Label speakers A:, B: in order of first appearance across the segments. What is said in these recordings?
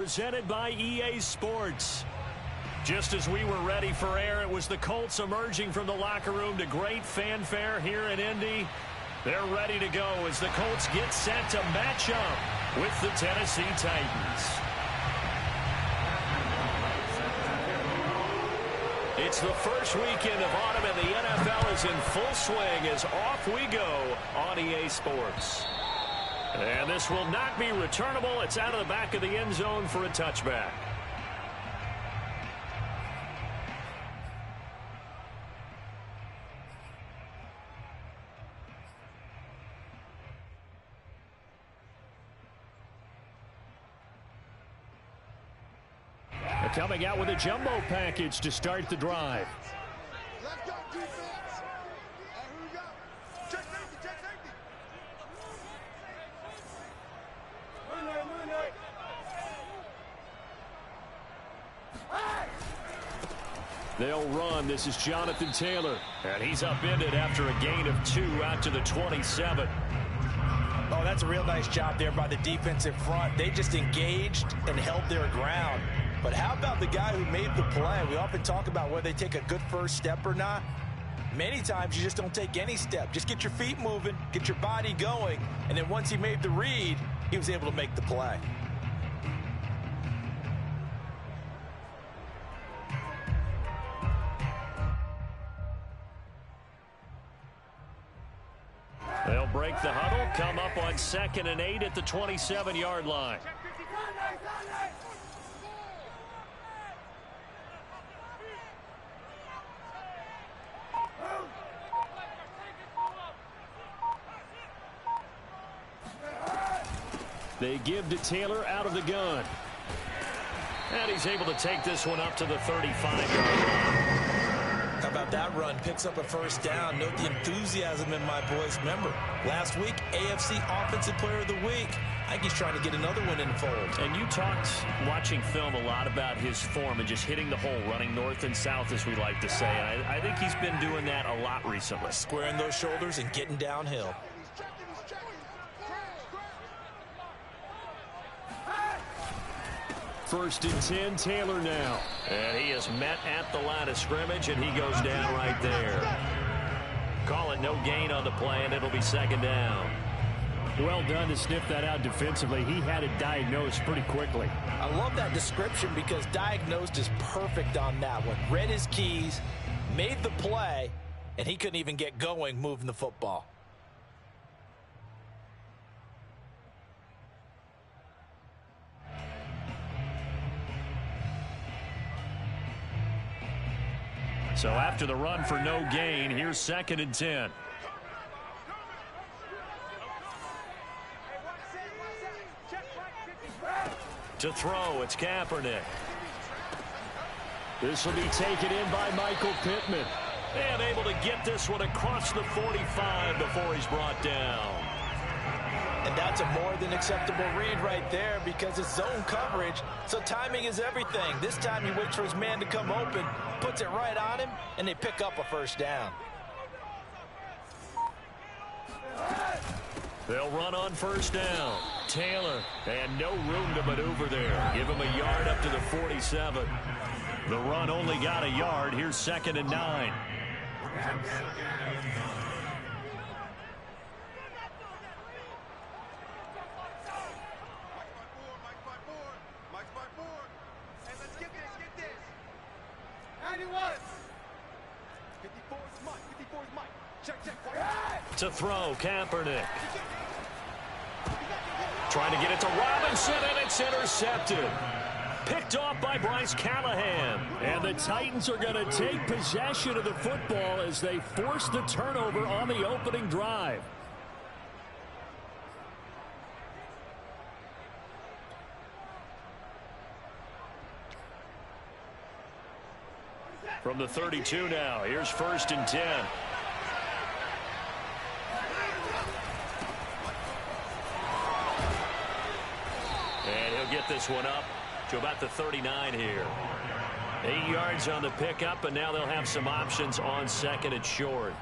A: Presented by EA Sports. Just as we were ready for air, it was the Colts emerging from the locker room to great fanfare here in Indy. They're ready to go as the Colts get set to match up with the Tennessee Titans. It's the first weekend of autumn and the NFL is in full swing as off we go on EA Sports. And this will not be returnable. It's out of the back of the end zone for a touchback. They're coming out with a jumbo package to start the drive.
B: Let's go, defense. Hey, here we go. Check safety, check safety.
A: They'll run. This is Jonathan Taylor. And he's upended after a gain of 2 out to the 27.
C: Oh, that's a real nice job there by the defensive front. They just engaged and held their ground. But how about the guy who made the play? We often talk about whether they take a good first step or not. Many times you just don't take any step. Just get your feet moving, get your body going, and then once he made the read, he was able to make the play.
A: They'll break the huddle, come up on 2nd and 8 at the 27-yard line. They give to Taylor out of the gun. And he's able to take this one up to the 35-yard line.
C: How about that run? Picks up a first down. Note the enthusiasm in my voice. Remember, last week, AFC Offensive Player of the Week. I think he's trying to get another one in the fold.
A: And you talked, watching film, a lot about his form and just hitting the hole, running north and south, as we like to say. And I think he's been doing that a lot recently.
C: Squaring those shoulders and getting downhill.
A: First and 10, Taylor now. And he is met at the line of scrimmage, and he goes down right there. Call it no gain on the play, and it'll be 2nd down. Well done to sniff that out defensively. He had it diagnosed pretty quickly.
C: I love that description because diagnosed is perfect on that one. Read his keys, made the play, and he couldn't even get going moving the football.
A: So after the run for no gain, here's 2nd and 10. To throw, it's Kaepernick. This will be taken in by Michael Pittman. And able to get this one across the 45 before he's brought down.
C: And that's a more than acceptable read right there because it's zone coverage, so timing is everything. This time he waits for his man to come open, puts it right on him, and they pick up a first down.
A: They'll run on first down. Taylor, and no room to maneuver there. Give him a yard up to the 47. The run only got a yard. Here's 2nd and 9. To throw, Kaepernick. Trying to get it to Robinson, and it's intercepted. Picked off by Bryce Callahan. And the Titans are going to take possession of the football as they force the turnover on the opening drive. From the 32 now, here's 1st and 10. And he'll get this one up to about the 39 here. 8 yards on the pickup, and now they'll have some options on 2nd and short.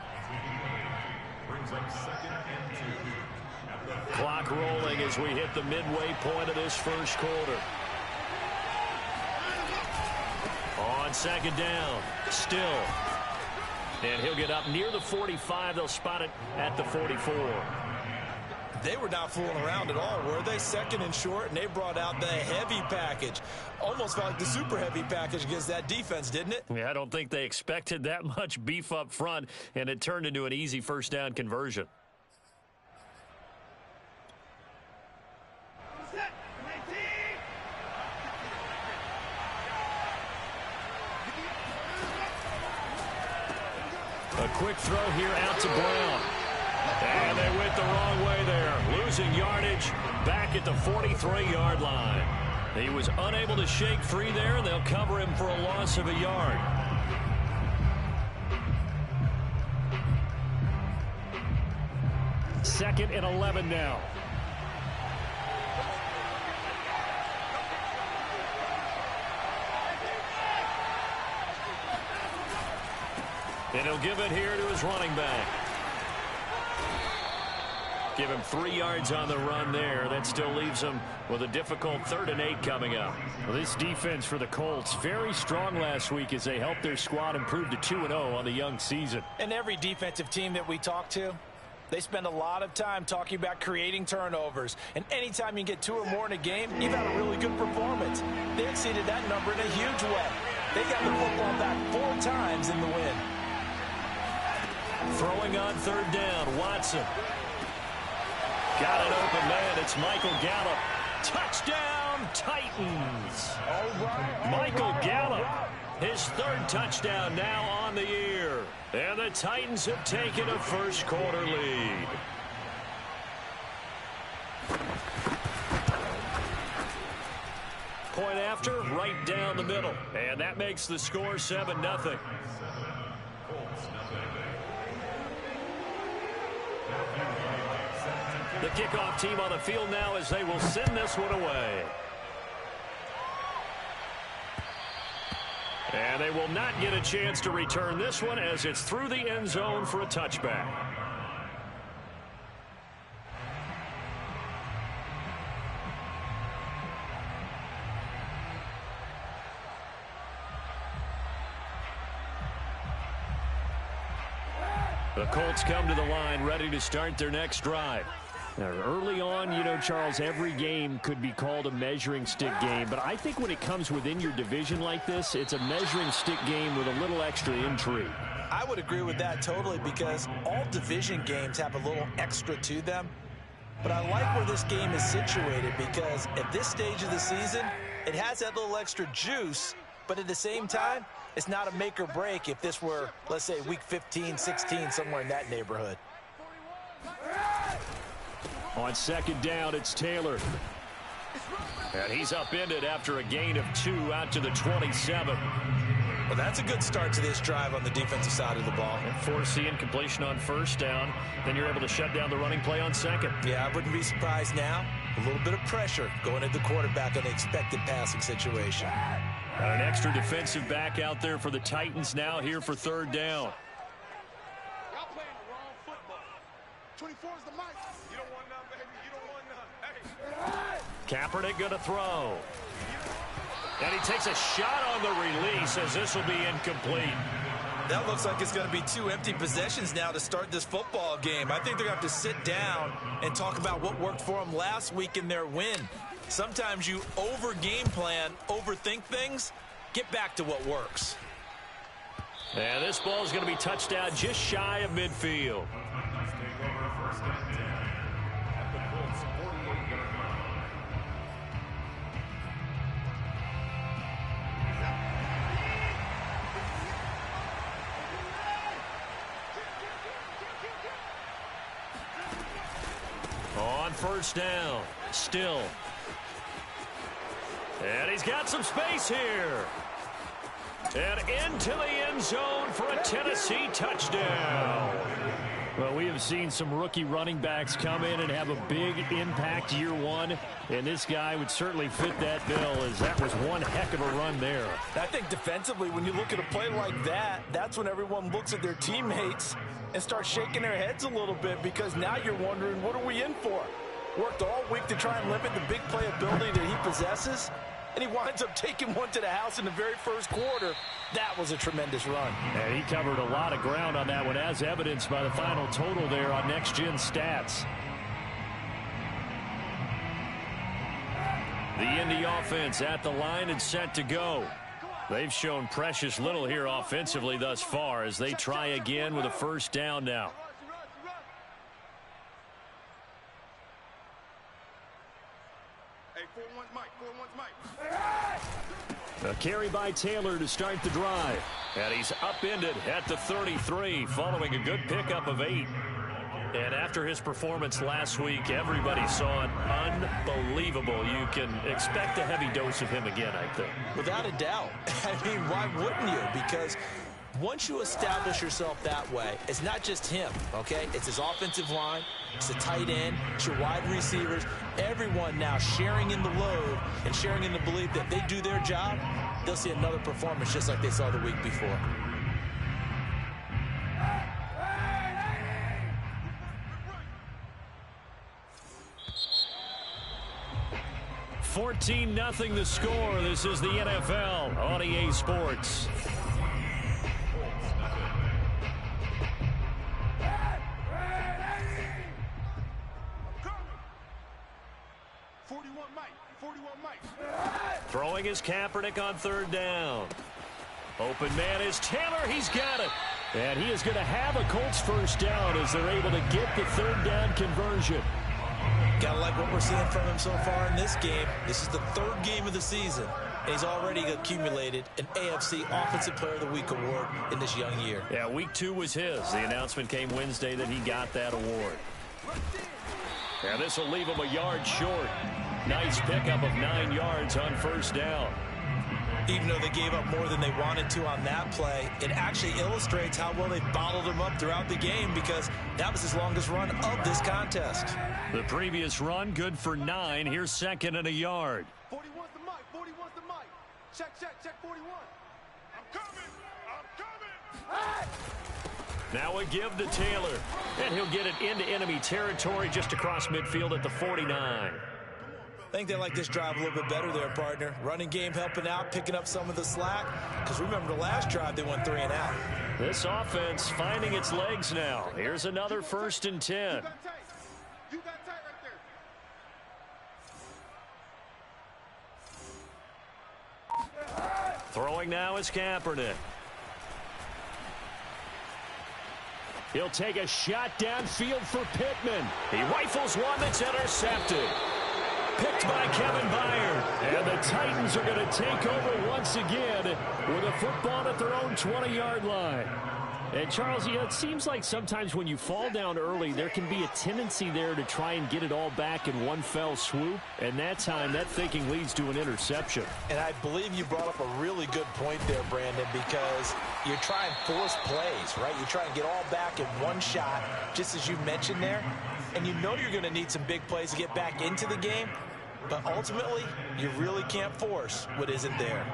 A: Brings up 2nd and 2. Clock rolling as we hit the midway point of this first quarter. On second down, still. And he'll get up near the 45. They'll spot it at the 44.
C: They were not fooling around at all, were they? Second and short, and they brought out the heavy package. Almost felt like the super heavy package against that defense, didn't it?
A: Yeah, I don't think they expected that much beef up front, and it turned into an easy first down conversion. A quick throw here out to Brown. And they went the wrong way there. Losing yardage back at the 43-yard line. He was unable to shake free there. They'll cover him for a loss of a yard. Second and 11 now. And he'll give it here to his running back. Give him 3 yards on the run there. That still leaves him with a difficult 3rd and 8 coming up. Well, this defense for the Colts, very strong last week as they helped their squad improve to 2-0 on the young season.
C: And every defensive team that we talk to, they spend a lot of time talking about creating turnovers. And anytime you get 2 or more in a game, you've had a really good performance. They exceeded that number in a huge way. They got the football back 4 times in the win.
A: Throwing on 3rd down, Watson. Got an open man. It's Michael Gallup. Touchdown, Titans. Michael Gallup, his 3rd touchdown now on the year. And the Titans have taken a first-quarter lead. Point after, right down the middle. And that makes the score 7-0. The kickoff team on the field now as they will send this one away. And they will not get a chance to return this one as it's through the end zone for a touchback. The Colts come to the line ready to start their next drive. Now, early on, you know, Charles, every game could be called a measuring stick game. But I think when it comes within your division like this, it's a measuring stick game with a little extra intrigue.
C: I would agree with that totally because all division games have a little extra to them. But I like where this game is situated because at this stage of the season, it has that little extra juice. But at the same time, it's not a make or break if this were, let's say, week 15, 16, somewhere in that neighborhood.
A: On second down, it's Taylor. And he's upended after a gain of 2 out to the 27.
C: Well, that's a good start to this drive on the defensive side of the ball.
A: And force the incompletion on first down. Then you're able to shut down the running play on second.
C: Yeah, I wouldn't be surprised now. A little bit of pressure going at the quarterback on the expected passing situation.
A: Got an extra defensive back out there for the Titans now here for 3rd down.
B: Y'all playing the wrong football. 24 is the mic. You don't want none, baby. You don't want none. Hey.
A: Kaepernick going to throw. And he takes a shot on the release as this will be incomplete.
C: That looks like it's going to be 2 empty possessions now to start this football game. I think they're going to have to sit down and talk about what worked for them last week in their win. Sometimes you over-game plan, overthink things, get back to what works.
A: And this ball is going to be touched down just shy of midfield. On first down, still. And he's got some space here. And into the end zone for a Tennessee touchdown. Well, we have seen some rookie running backs come in and have a big impact year one. And this guy would certainly fit that bill as that was one heck of a run there.
C: I think defensively, when you look at a play like that, that's when everyone looks at their teammates and starts shaking their heads a little bit because now you're wondering, what are we in for? Worked all week to try and limit the big playability that he possesses. and he winds up taking one to the house in the very first quarter. That was a tremendous run.
A: And he covered a lot of ground on that one, as evidenced by the final total there on Next Gen Stats. The Indy offense at the line and set to go. They've shown precious little here offensively thus far as they try again with a first down now. A carry by Taylor to start the drive. And he's upended at the 33 following a good pickup of 8. And after his performance last week, everybody saw it unbelievable. You can expect a heavy dose of him again, I think.
C: Without a doubt. I mean, why wouldn't you? Because once you establish yourself that way, it's not just him, okay? It's his offensive line, it's the tight end, it's your wide receivers, everyone now sharing in the load and sharing in the belief that they do their job, they'll see another performance just like they saw the week before.
A: $14-0 the score. This is the NFL on EA Sports. Throwing is Kaepernick on third down. Open man is Taylor. He's got it. And he is going to have a Colts first down as they're able to get the third down conversion.
C: Gotta like what we're seeing from him so far in this game. This is the third game of the season, and he's already accumulated an AFC Offensive Player of the Week award in this young year.
A: Yeah, week 2 was his. The announcement came Wednesday that he got that award. And this will leave him a yard short. Nice pickup of 9 yards on first down.
C: Even though they gave up more than they wanted to on that play, it actually illustrates how well they bottled him up throughout the game because that was his longest run of this contest.
A: The previous run, good for 9. Here's second and a yard.
B: 41's the mic. 41's the mic. Check 41. I'm coming.
A: Now a give to Taylor. And he'll get it into enemy territory just across midfield at the 49.
C: I think they like this drive a little bit better there, partner. Running game helping out, picking up some of the slack. Because remember the last drive, they went 3 and out.
A: This offense finding its legs now. Here's another 1st and 10.
B: You got tight right there.
A: Throwing now is Kaepernick. He'll take a shot downfield for Pittman. He rifles one that's intercepted. Picked by Kevin Byard. And the Titans are going to take over once again with a football at their own 20-yard line. And, Charles, you know, it seems like sometimes when you fall down early, there can be a tendency there to try and get it all back in one fell swoop. And that time, that thinking leads to an interception.
C: And I believe you brought up a really good point there, Brandon, because you're trying force plays, right? You try and get all back in one shot, just as you mentioned there. And you know you're going to need some big plays to get back into the game. But ultimately, you really can't force what isn't there.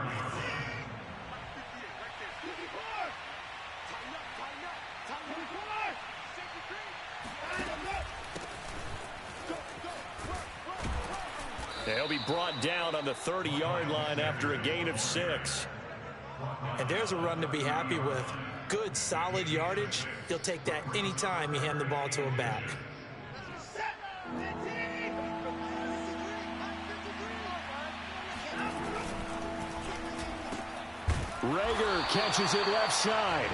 A: They'll be brought down on the 30-yard line after a gain of 6.
C: And there's a run to be happy with. Good, solid yardage. He'll take that anytime you hand the ball to him back.
A: Rager catches it left side.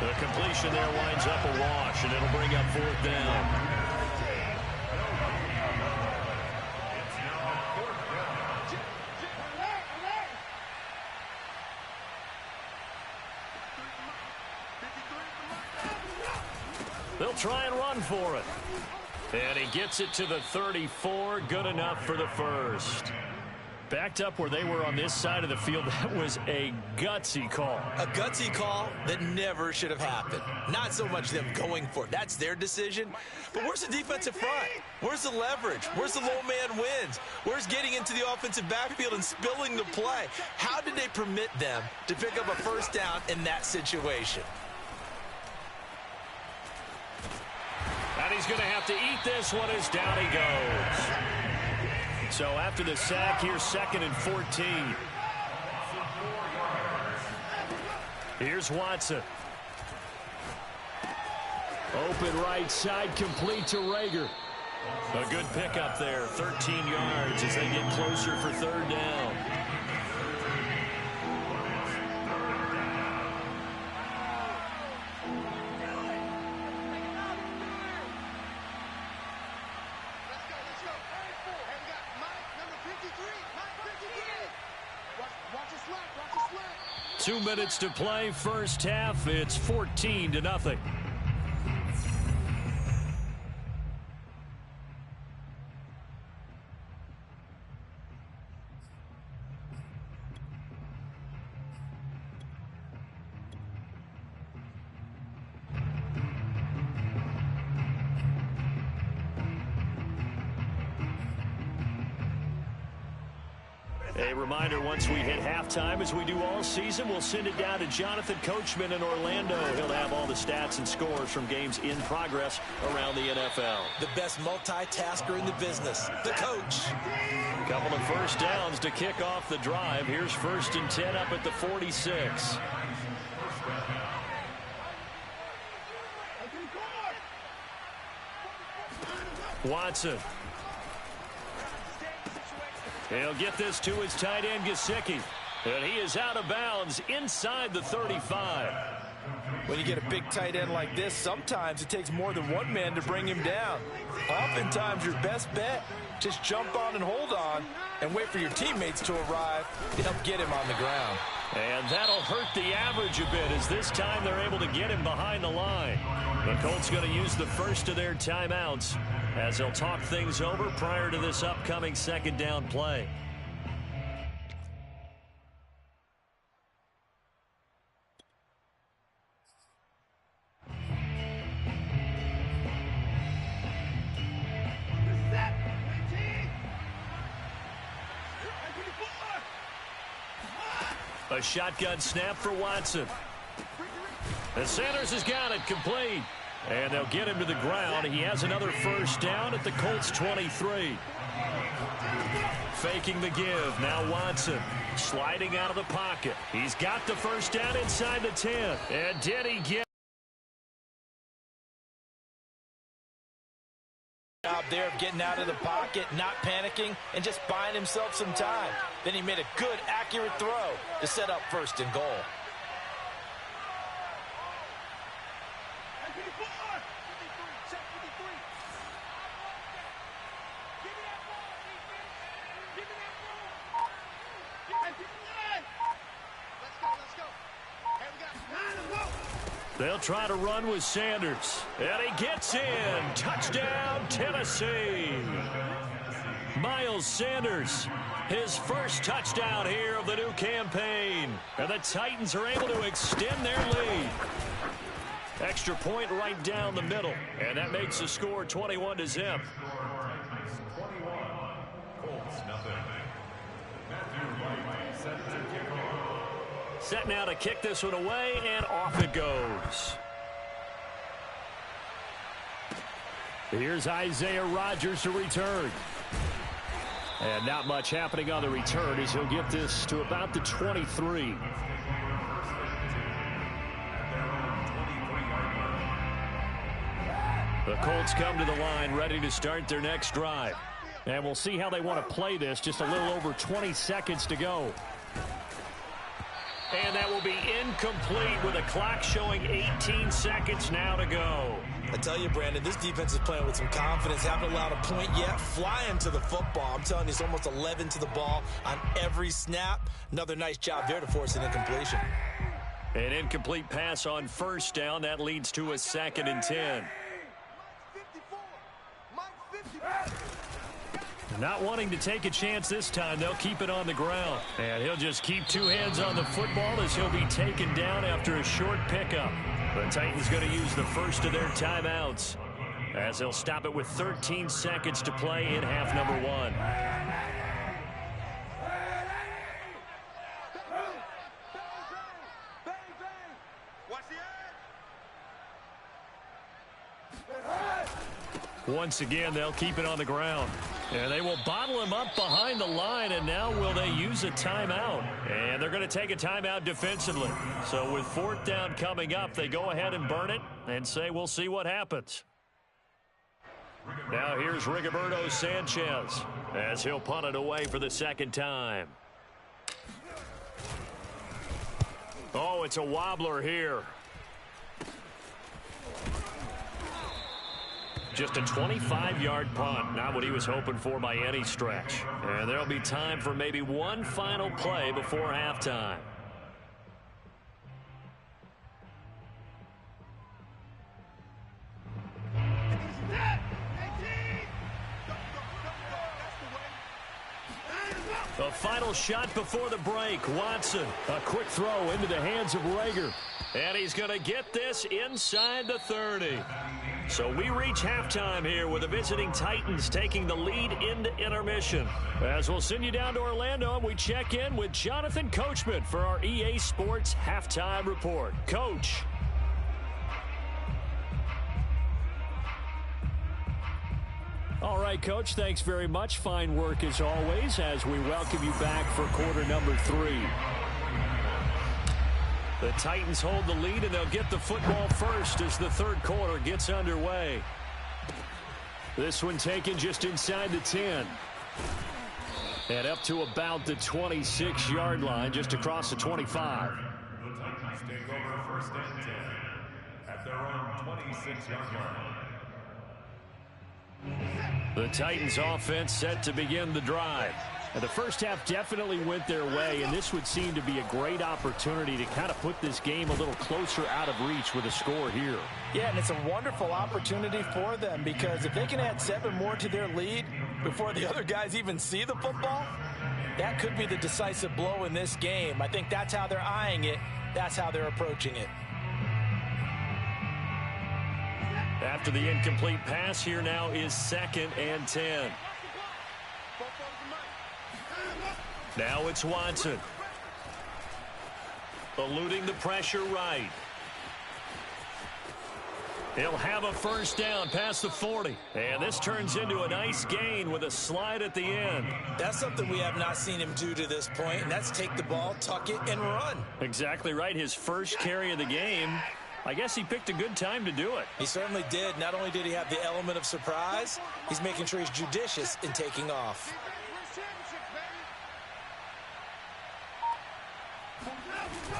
A: The completion there winds up a wash, and it'll bring up 4th down. They'll try and run for it. And he gets it to the 34. Good enough for the first. Backed up where they were on this side of the field. That was a gutsy call.
C: A gutsy call that never should have happened. Not so much them going for it. That's their decision. But where's the defensive front? Where's the leverage? Where's the low man wins? Where's getting into the offensive backfield and spilling the play? How did they permit them to pick up a first down in that situation?
A: And he's going to have to eat this one as down he goes. So after the sack, here's 2nd and 14. Here's Watson. Open right side, complete to Rager. A good pickup there, 13 yards as they get closer for 3rd down.
B: Let's go. Hey, we got Mike, number 53. Mike 53. Watch your slack.
A: 2 minutes to play, first half. It's 14-0. A reminder, once we hit halftime, as we do all season, we'll send it down to Jonathan Coachman in Orlando. He'll have all the stats and scores from games in progress around the NFL.
C: The best multitasker in the business, the coach.
A: A couple of first downs to kick off the drive. Here's 1st and 10 up at the 46. Watson. He'll get this to his tight end, Gesicki. And he is out of bounds inside the 35.
C: When you get a big tight end like this, sometimes it takes more than one man to bring him down. Oftentimes, your best bet, just jump on and hold on and wait for your teammates to arrive to help get him on the ground.
A: And that'll hurt the average a bit, as this time they're able to get him behind the line. The Colts going to use the first of their timeouts as they'll talk things over prior to this upcoming 2nd down play. A shotgun snap for Watson. And Sanders has got it complete. And they'll get him to the ground. He has another first down at the Colts 23. Faking the give. Now Watson sliding out of the pocket. He's got the first down inside the 10. And did he get
C: Job there of getting out of the pocket, not panicking, and just buying himself some time. Then he made a good, accurate throw to set up 1st and goal.
A: They'll try to run with Sanders. And he gets in. Touchdown, Tennessee. Miles Sanders, his first touchdown here of the new campaign. And the Titans are able to extend their lead. Extra point right down the middle. And that makes the score 21-0. Set now to kick this one away, and off it goes. Here's Isaiah Rodgers to return. And not much happening on the return as he'll get this to about the 23. The Colts come to the line ready to start their next drive. And we'll see how they want to play this. Just a little over 20 seconds to go. And that will be incomplete with a clock showing 18 seconds now to go.
C: I tell you, Brandon, this defense is playing with some confidence. Haven't allowed a point yet. Flying to the football. I'm telling you, it's almost 11 to the ball on every snap. Another nice job there to force an incompletion.
A: An incomplete pass on first down. That leads to a 2nd and 10. Not wanting to take a chance this time. They'll keep it on the ground. And he'll just keep 2 hands on the football as he'll be taken down after a short pickup. The Titans going to use the first of their timeouts as they'll stop it with 13 seconds to play in half number 1. Once again, they'll keep it on the ground. And they will bottle him up behind the line, and now will they use a timeout? And they're going to take a timeout defensively. So with 4th down coming up, they go ahead and burn it and say we'll see what happens. Now here's Rigoberto Sanchez as he'll punt it away for the 2nd time. Oh, it's a wobbler here. Just a 25-yard punt, not what he was hoping for by any stretch. And there'll be time for maybe one final play before halftime. The final shot before the break. Watson, a quick throw into the hands of Rager. And he's going to get this inside the 30. So we reach halftime here with the visiting Titans taking the lead into intermission. As we'll send you down to Orlando, and we check in with Jonathan Coachman for our EA Sports Halftime Report. Coach. All right, Coach, thanks very much. Fine work as always as we welcome you back for quarter number 3. The Titans hold the lead, and they'll get the football first as the 3rd quarter gets underway. This one taken just inside the 10. And up to about the 26-yard line, just across the 25.
D: The Titans take over 1st and 10 at their own 26-yard line.
A: The Titans offense set to begin the drive. And the first half definitely went their way, and this would seem to be a great opportunity to kind of put this game a little closer out of reach with a score here.
C: Yeah, and it's a wonderful opportunity for them because if they can add 7 more to their lead before the other guys even see the football, that could be the decisive blow in this game. I think that's how they're eyeing it. That's how they're approaching it.
A: After the incomplete pass, here now is 2nd and 10. Now it's Watson. Eluding the pressure right. He'll have a first down past the 40. And this turns into a nice gain with a slide at the end.
C: That's something we have not seen him do to this point, and that's take the ball, tuck it, and run.
A: Exactly right. His first carry of the game. I guess he picked a good time to do it.
C: He certainly did. Not only did he have the element of surprise, he's making sure he's judicious in taking off.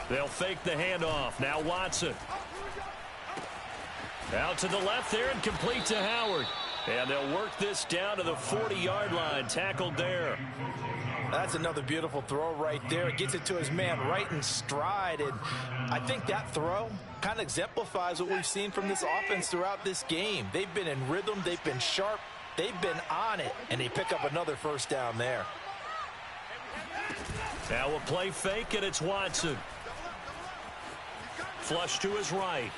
A: They'll fake the handoff. Now Watson. Out to the left there and complete to Howard. And they'll work this down to the 40-yard line. Tackled there.
C: That's another beautiful throw right there. It gets it to his man right in stride. And I think that throw kind of exemplifies what we've seen from this offense throughout this game. They've been in rhythm. They've been sharp. They've been on it. And they pick up another first down there.
A: Now a play fake, and it's Watson. Flush to his right.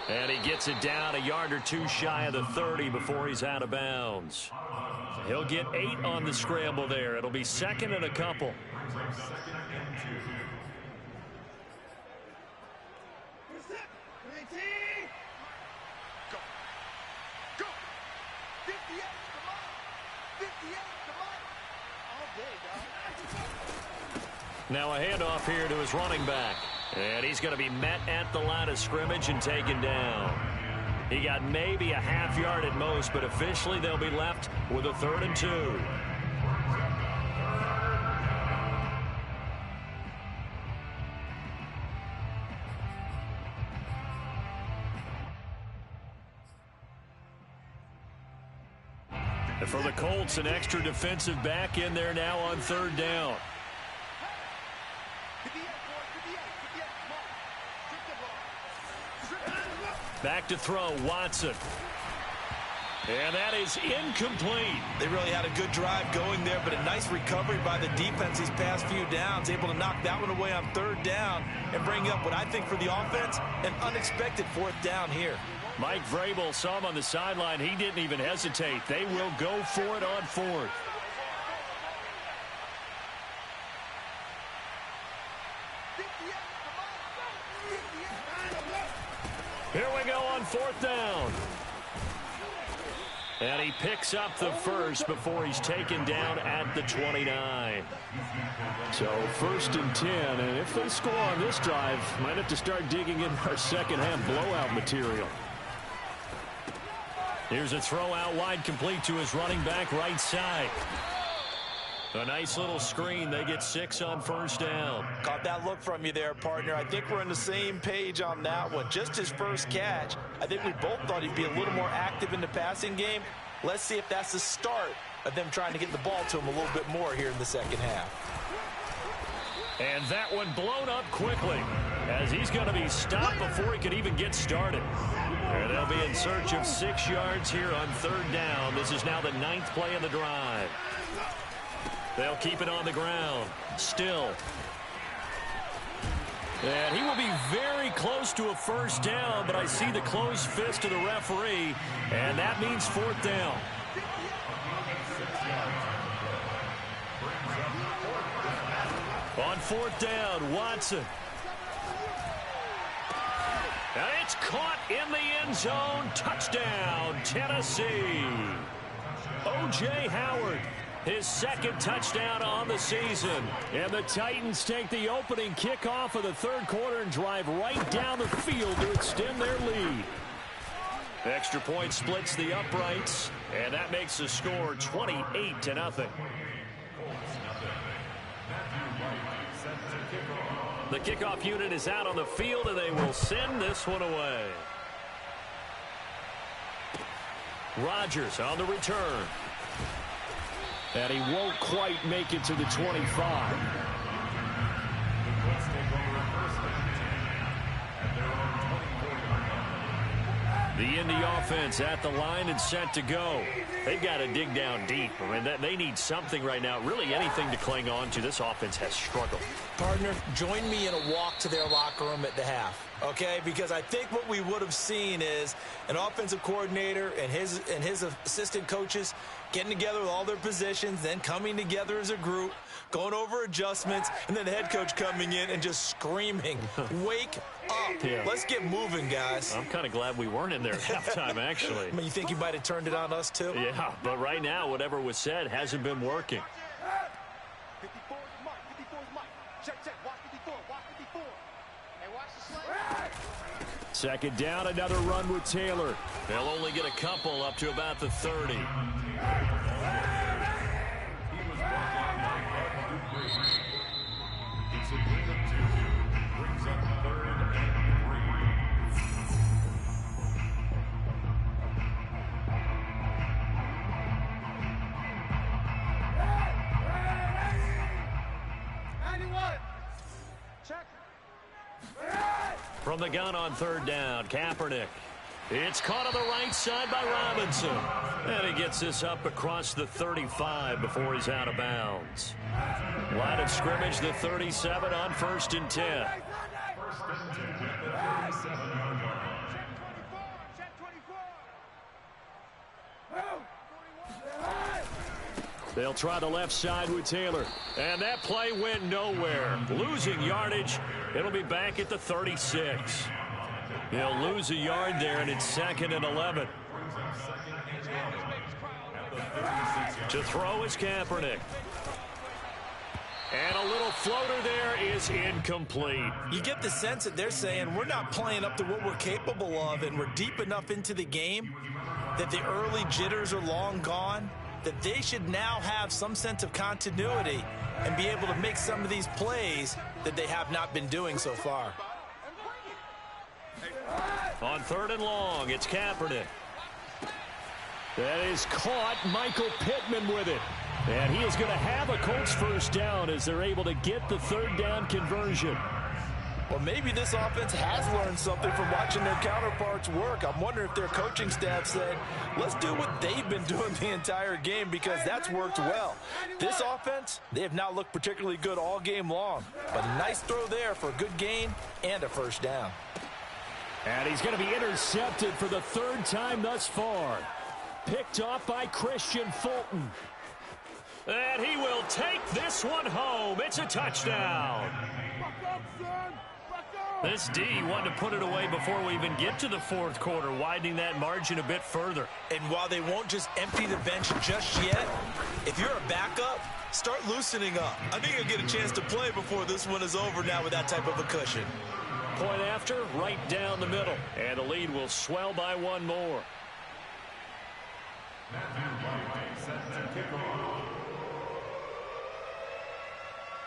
A: And he gets it down a yard or two shy of the 30 before he's out of bounds. He'll get 8 on the scramble there. It'll be 2nd and a couple. Now a handoff here to his running back. And he's going to be met at the line of scrimmage and taken down. He got maybe a half yard at most, but officially they'll be left with a 3rd and 2. And for the Colts, an extra defensive back in there now on 3rd down. Back to throw, Watson. And that is incomplete.
C: They really had a good drive going there, but a nice recovery by the defense these past few downs. Able to knock that one away on 3rd down and bring up what I think for the offense, an unexpected 4th down here.
A: Mike Vrabel saw him on the sideline. He didn't even hesitate. They will go for it on 4th. Here we go on 4th down. And he picks up the first before he's taken down at the 29.
E: So 1st and 10, and if they score on this drive, might have to start digging in our second-half blowout material.
A: Here's a throw out wide, complete to his running back right side. A nice little screen. They get 6 on 1st down.
C: Caught that look from you there, partner. I think we're on the same page on that one. Just his first catch. I think we both thought he'd be a little more active in the passing game. Let's see if that's the start of them trying to get the ball to him a little bit more here in the second half.
A: And that one blown up quickly as he's going to be stopped before he could even get started. And they'll be in search of 6 yards here on 3rd down. This is now the 9th play of the drive. They'll keep it on the ground. Still. And he will be very close to a 1st down, but I see the closed fist of the referee, and that means 4th down. On 4th down, Watson. And it's caught in the end zone. Touchdown, Tennessee. O.J. Howard. His 2nd touchdown on the season.
E: And the Titans take the opening kickoff of the 3rd quarter and drive right down the field to extend their lead.
A: Extra point splits the uprights, and that makes the score 28-0. The kickoff unit is out on the field, and they will send this one away. Rodgers on the return.
E: And he won't quite make it to the 25.
A: The Indy offense at the line and set to go. They've got to dig down deep. I mean, they need something right now, really anything to cling on to. This offense has struggled.
C: Partner, join me in a walk to their locker room at the half, okay? Because I think what we would have seen is an offensive coordinator and his assistant coaches getting together with all their positions, then coming together as a group, going over adjustments, and then the head coach coming in and just screaming, wake up.
A: Yeah.
C: Let's get moving, guys.
A: I'm kind of glad we weren't in there at halftime, actually.
C: I mean, you think he might have turned it on us, too?
A: Yeah, but right now, whatever was said hasn't been working.
B: 54 is Mike. 54 is Mike. Check. Watch 54. Watch 54. Hey, watch the slide.
E: 2nd down, another run with Taylor.
A: They'll only get a couple up to about the 30.
D: It's a gain of 2. Brings up 3rd and 3.
B: Check.
A: From the gun on 3rd down, Kaepernick. It's caught on the right side by Robinson. And he gets this up across the 35 before he's out of bounds. Line of scrimmage, the 37 on 1st and 10.
D: 1st and 10 at the 37-yard line.
B: Check 24.
E: They'll try the left side with Taylor.
A: And that play went nowhere. Losing yardage. It'll be back at the 36. They'll lose a yard there, and it's 2nd and 11. To throw is Kaepernick. And a little floater there is incomplete.
C: You get the sense that they're saying we're not playing up to what we're capable of, and we're deep enough into the game that the early jitters are long gone, that they should now have some sense of continuity and be able to make some of these plays that they have not been doing so far.
A: On 3rd and long, it's Kaepernick.
E: That is caught. Michael Pittman with it. And he is going to have a Colts 1st down as they're able to get the 3rd down conversion.
C: Well, maybe this offense has learned something from watching their counterparts work. I'm wondering if their coaching staff said, let's do what they've been doing the entire game because that's worked well. This offense, they have not looked particularly good all game long. But a nice throw there for a good gain and a 1st down.
E: And he's going to be intercepted for the 3rd time thus far. Picked off by Christian Fulton.
A: And he will take this one home. It's a touchdown.
B: Back up, son. Back up.
A: This D wanted to put it away before we even get to the fourth quarter, widening that margin a bit further.
C: And while they won't just empty the bench just yet, if you're a backup, start loosening up. I think you'll get a chance to play before this one is over now with that type of a cushion.
A: Point after, right down the middle. And the lead will swell by one more.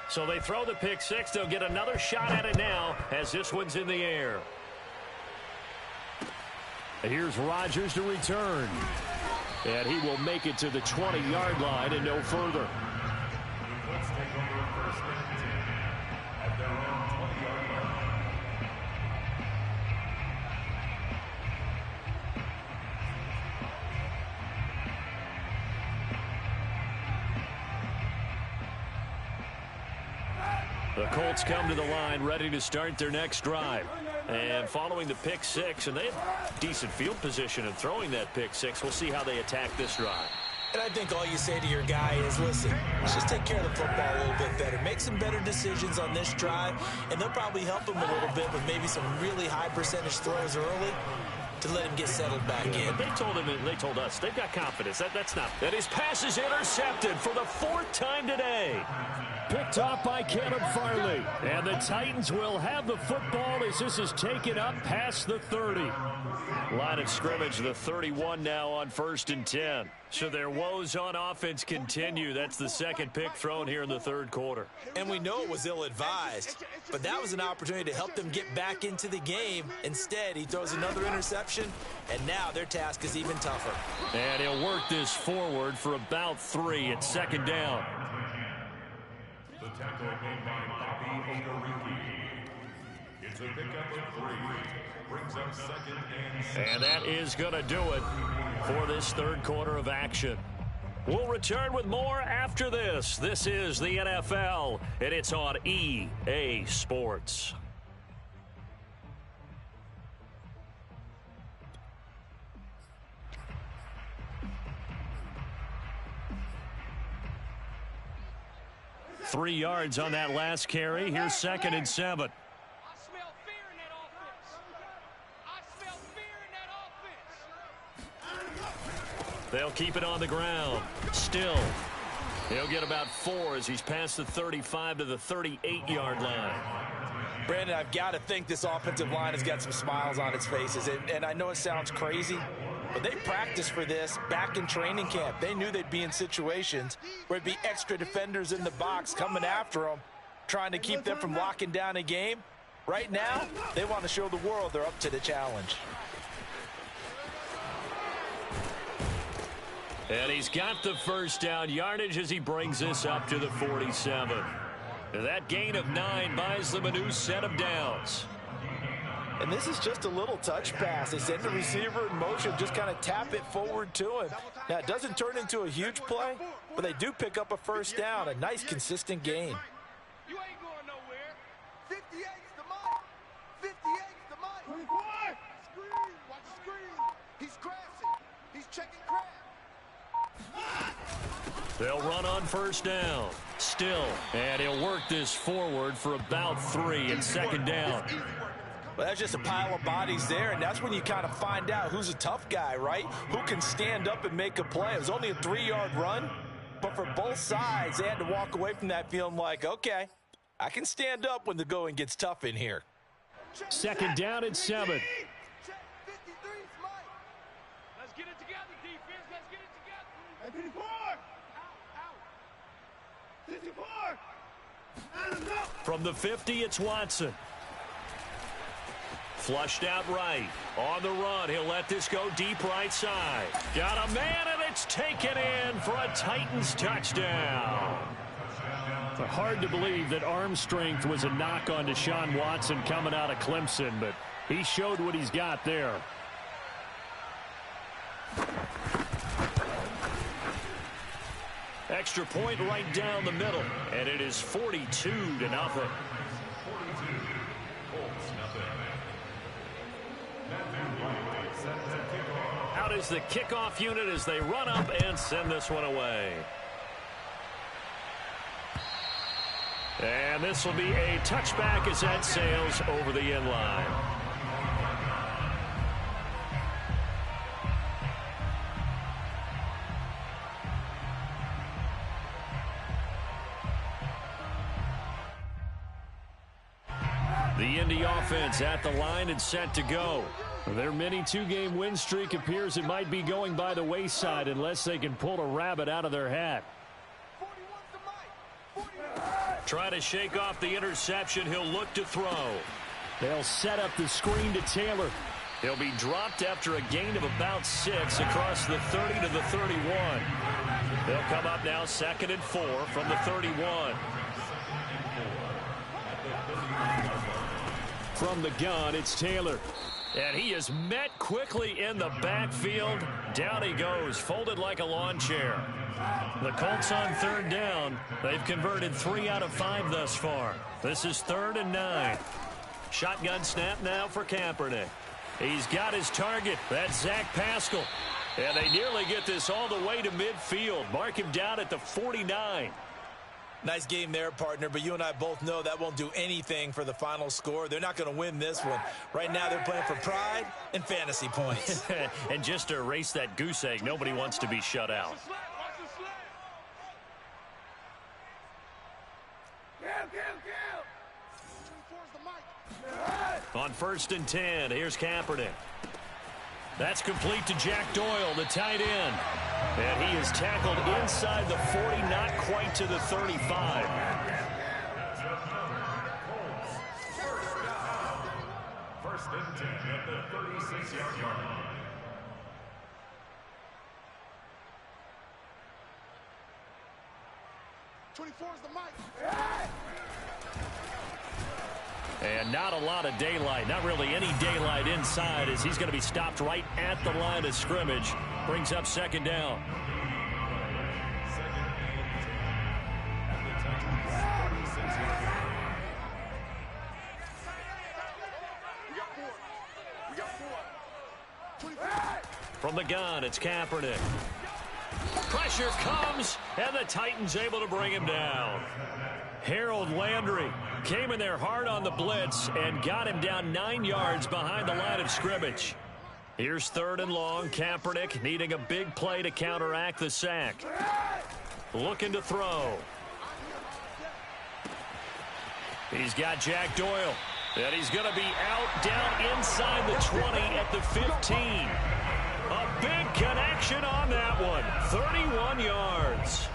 A: So they throw the pick six. They'll get another shot at it now as this one's in the air. Here's Rodgers to return. And he will make it to the 20-yard line and no further.
D: Let's take over first and 10 at their own 20-yard line.
A: The Colts come to the line ready to start their next drive. And following the pick six, and they have decent field position in throwing that pick six. We'll see how they attack this drive.
C: And I think all you say to your guy is, listen, let's just take care of the football a little bit better. Make some better decisions on this drive, and they'll probably help him a little bit with maybe some really high percentage throws early to let him get settled back in.
A: But they told him, and they told us, they've got confidence. That's not. And his pass is intercepted for the fourth time today.
E: Picked off by Caleb Farley. And the Titans will have the football as this is taken up past the 30.
A: Line of scrimmage, the 31 now on 1st and 10. So their woes on offense continue. That's the second pick thrown here in the third quarter.
C: And we know it was ill-advised, but that was an opportunity to help them get back into the game. Instead, he throws another interception, and now their task is even tougher.
A: And he'll work this forward for about 3 at second down.
D: The tackle made by Bobby Okereke. It's a pickup of 3. Brings up second and 7.
A: And that is going to do it for this third quarter of action. We'll return with more after this. This is the NFL, and it's on EA Sports. Three yards on that last carry. Here's 2nd and 7.
B: I smell fear in that offense. I smell fear in that offense.
A: They'll keep it on the ground. Still, he'll get about 4 as he's past the 35 to the 38-yard line.
C: Brandon, I've got to think this offensive line has got some smiles on its faces. And I know it sounds crazy, but they practiced for this back in training camp. They knew they'd be in situations where it'd be extra defenders in the box coming after them, trying to keep them from locking down a game. Right now, they want to show the world they're up to the challenge.
A: And he's got the first down yardage as he brings this up to the 47. And that gain of 9 buys them a new set of downs.
C: And this is just a little touch pass. They send the receiver in motion, just kind of tap it forward to him. Now, it doesn't turn into a huge play, but they do pick up a first down, a nice, consistent gain.
B: You ain't going nowhere. 58's the mic. 58's the mic. 24. Screen. Watch the screen. He's crashing. He's checking crash.
A: They'll run on first down. Still, and he'll work this forward for about 3 and 2nd down.
C: Well, that's just a pile of bodies there, and that's when you kind of find out who's a tough guy, right? Who can stand up and make a play. It was only a 3-yard run, but for both sides, they had to walk away from that feeling like, okay, I can stand up when the going gets tough in here.
E: 2nd down and 7.
B: Check 53's mic. Let's get it together, defense. Let's get it together. 54. Out. 54.
A: From the 50, it's Watson. Flushed out right. On the run, he'll let this go deep right side. Got a man, and it's taken in for a Titans touchdown.
E: It's hard to believe that arm strength was a knock on Deshaun Watson coming out of Clemson, but he showed what he's got there.
A: Extra point right down the middle, and it is 42-0. Out is the kickoff unit as they run up and send this one away. And this will be a touchback as that sails over the end line. The Indy offense at the line and set to go. Their mini two-game win streak appears it might be going by the wayside unless they can pull a rabbit out of their hat. Try to shake off the interception. He'll look to throw. They'll set up the screen to Taylor. He'll be dropped after a gain of about 6 across the 30 to the 31. They'll come up now 2nd and 4 from the 31. From the gun, it's Taylor. And he is met quickly in the backfield. Down he goes, folded like a lawn chair. The Colts on 3rd down. They've converted 3 out of 5 thus far. This is 3rd and 9. Shotgun snap now for Kaepernick. He's got his target. That's Zach Pascal. And they nearly get this all the way to midfield. Mark him down at the 49.
C: Nice game there, partner, but you and I both know that won't do anything for the final score. They're not going to win this one. Right now they're playing for pride and fantasy points.
A: And just to erase that goose egg, nobody wants to be shut out. On 1st and 10, here's Kaepernick. That's complete to Jack Doyle, the tight end. And he is tackled inside the 40, not quite to the 35.
D: First and 10 at the 36-yard line.
A: And not a lot of daylight, not really any daylight inside as he's going to be stopped right at the line of scrimmage. Brings up 2nd down. From the gun, it's Kaepernick. Pressure comes, and the Titans able to bring him down. Harold Landry came in there hard on the blitz and got him down 9 yards behind the line of scrimmage. Here's 3rd and long. Kaepernick needing a big play to counteract the sack. Looking to throw. He's got Jack Doyle. And he's going to be out down inside the 20 at the 15. A big connection on that one. 31 yards.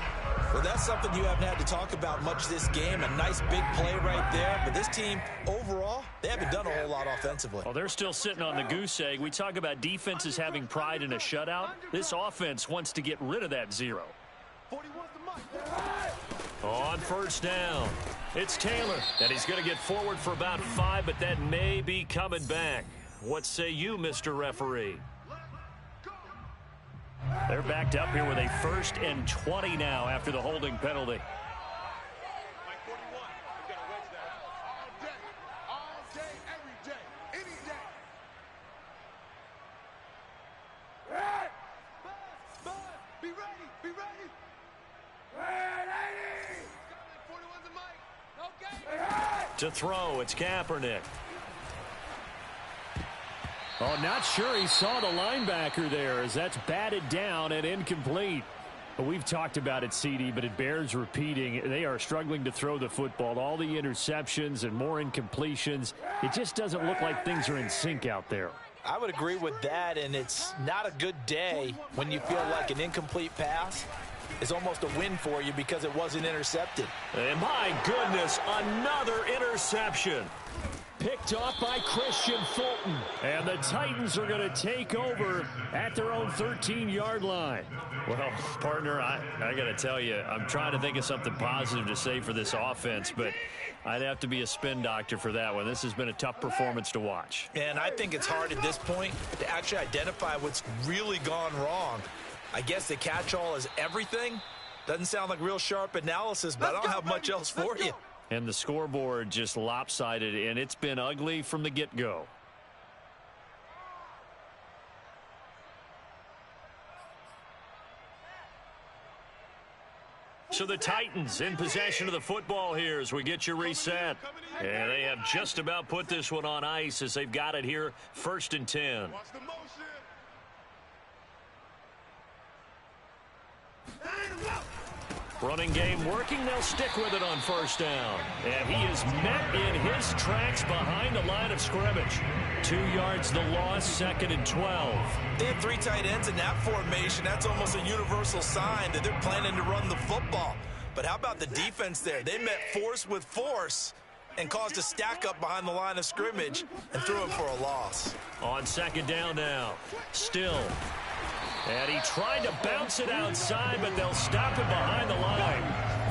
C: Well, that's something you haven't had to talk about much this game. A nice big play right there. But this team, overall, they haven't done a whole lot offensively.
A: Well, they're still sitting on the goose egg. We talk about defenses having pride in a shutout. This offense wants to get rid of that 0. On 1st down, it's Taylor. And he's going to get forward for about 5, but that may be coming back. What say you, Mr. Referee? They're backed up here with a 1st and 20 now after the holding penalty. To throw, it's Kaepernick. Oh, not sure he saw the linebacker there as that's batted down and incomplete. We've talked about it, CD, but it bears repeating. They are struggling to throw the football. All the interceptions and more incompletions. It just doesn't look like things are in sync out there.
C: I would agree with that, and it's not a good day when you feel like an incomplete pass is almost a win for you because it wasn't intercepted.
A: And my goodness, another interception. Picked off by Christian Fulton. And the Titans are going to take over at their own 13-yard line. Well, partner, I got to tell you, I'm trying to think of something positive to say for this offense, but I'd have to be a spin doctor for that one. This has been a tough performance to watch.
C: And I think it's hard at this point to actually identify what's really gone wrong. I guess the catch-all is everything. Doesn't sound like real sharp analysis, but I don't have much else for you.
A: And the scoreboard just lopsided, and it's been ugly from the get-go. So the Titans in possession of the football here as we get you reset. And they have just about put this one on ice as they've got it here, 1st and 10.
B: Watch the motion.
A: Running game working. They'll stick with it on 1st down. And he is met in his tracks behind the line of scrimmage. 2 yards the loss, 2nd and 12.
C: They have 3 tight ends in that formation. That's almost a universal sign that they're planning to run the football. But how about the defense there? They met force with force and caused a stack up behind the line of scrimmage and threw it for a loss.
A: On 2nd down now. Still. And he tried to bounce it outside, but they'll stop it behind the line.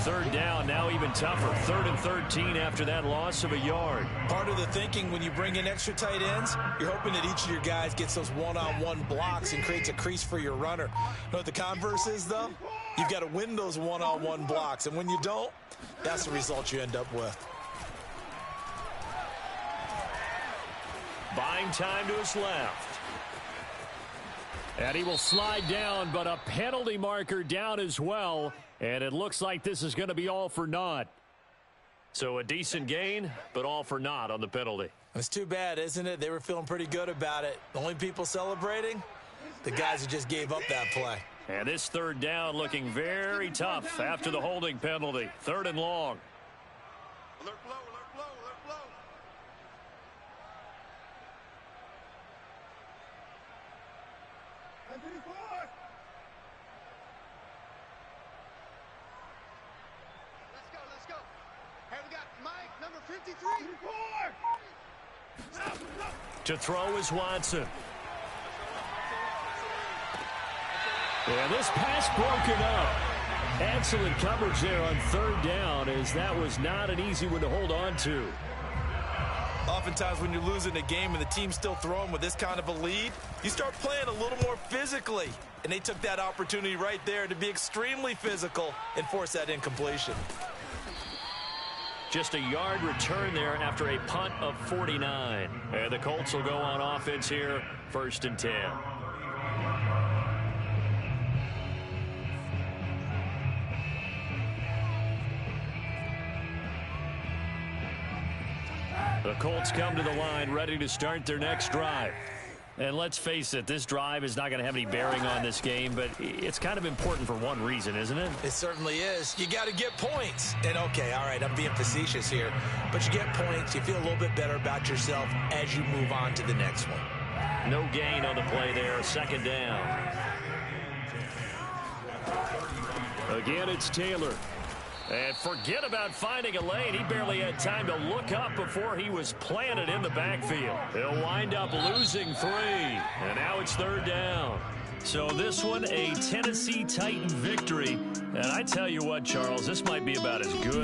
A: 3rd down, now even tougher. 3rd and 13 after that loss of a yard.
C: Part of the thinking when you bring in extra tight ends, you're hoping that each of your guys gets those one-on-one blocks and creates a crease for your runner. You know what the converse is, though? You've got to win those one-on-one blocks, and when you don't, that's the result you end up with.
A: Buying time to his left. And he will slide down, but a penalty marker down as well. And it looks like this is going to be all for naught. So a decent gain, but all for naught on the penalty.
C: It's too bad, isn't it? They were feeling pretty good about it. The only people celebrating, the guys who just gave up that play.
A: And this 3rd down looking very tough after the holding penalty. 3rd and long.
B: Alert flow, alert flow, alert flow. Let's go. Here we got Mike, number 53.
A: To throw is Watson. And this pass broken up. Excellent coverage there on 3rd down, as that was not an easy one to hold on to.
C: Oftentimes when you're losing a game and the team's still throwing with this kind of a lead, you start playing a little more physically. And they took that opportunity right there to be extremely physical and force that incompletion.
A: Just a yard return there after a punt of 49. And the Colts will go on offense here, 1st and 10. The Colts come to the line ready to start their next drive. And let's face it, this drive is not going to have any bearing on this game, but it's kind of important for one reason, isn't it?
C: It certainly is. You got to get points. And okay, all right, I'm being facetious here, but you get points, you feel a little bit better about yourself as you move on to the next one.
A: No gain on the play there, 2nd down. Again, it's Taylor. And forget about finding a lane. He barely had time to look up before he was planted in the backfield. He'll wind up losing 3. And now it's 3rd down. So this one, a Tennessee Titan victory. And I tell you what, Charles, this might be about as good